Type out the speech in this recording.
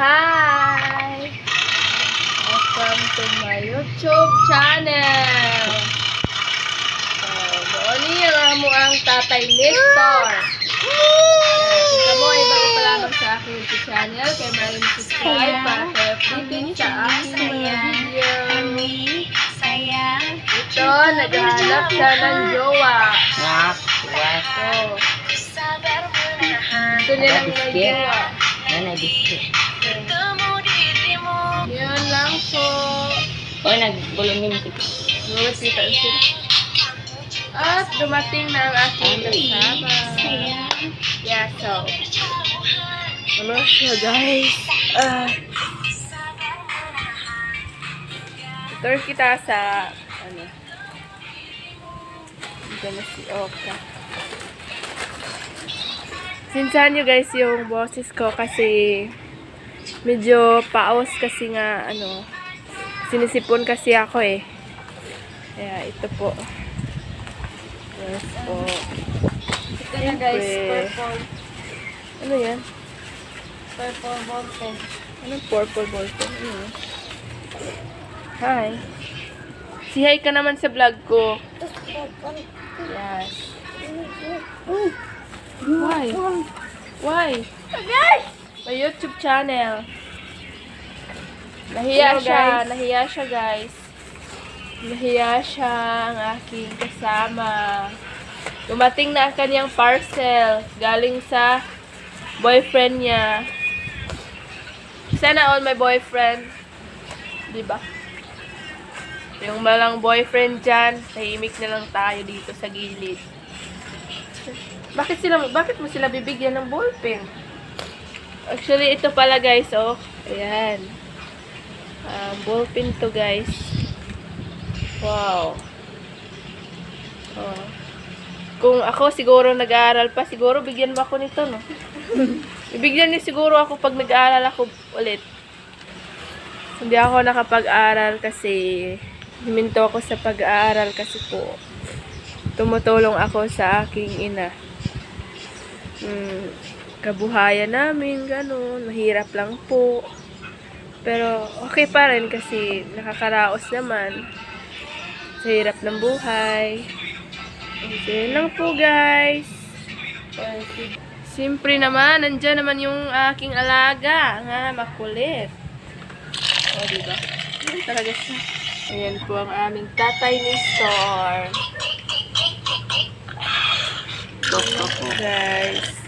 Hi! Welcome to my YouTube channel. So, doon niya mo ang Tatay Nestor. Kita mo, iba ka pa lamang sa aking YouTube channel. Kaya maraming subscribe para kayo updated sa aking mga video. Ito, naghahanap siya ng jowa. So, ito niya lang ng jowa. Yan lang po. O, nagbulumin kita. Lumasitan sila. At dumating na ang aking kasama. Yeah, so. Ano siya, guys? Tour kita sa, ano. Ito na si Oka. Sinsahan nyo guys yung boses ko kasi medyo paos kasi nga, ano, sinisipon kasi ako eh. Kaya ito po. Yes po. Ito na guys, Siyempre. purple. Ano yan? Purple ballpen. Anong purple ballpen? Ano yan? Hi. Si hi ka naman sa vlog ko. Yes. Why? Why? My YouTube channel. Nahiya Hello, siya. guys. Nahiya siya, guys. Nahiya siya ang aking kasama. Dumating na ang kanyang parcel. Galing sa boyfriend niya. Sana all my boyfriend. Diba? Yung malang boyfriend dyan, tahimik na lang tayo dito sa gilid. Bakit mo sila bibigyan ng ballpen? Actually, ito pala guys, oh. Ayan. Ballpen to guys. Wow. Oh. Kung ako siguro nag-aaral pa, siguro bigyan mo ako nito, no? Ibigyan niyo siguro ako pag nag-aaral ako ulit. Hindi ako nakapag-aral kasi huminto ako sa pag-aaral kasi po tumutulong ako sa aking ina. Kabuhayan namin, ganun. Mahirap lang po. Pero okay pa rin kasi nakakaraos naman sa hirap ng buhay. So, yun lang po guys. Siyempre naman, nandyan naman yung aking alaga. Nga, makulit. O, diba? Yan talaga siya. Ayan po ang aming Tatay Nestor. Ito po guys.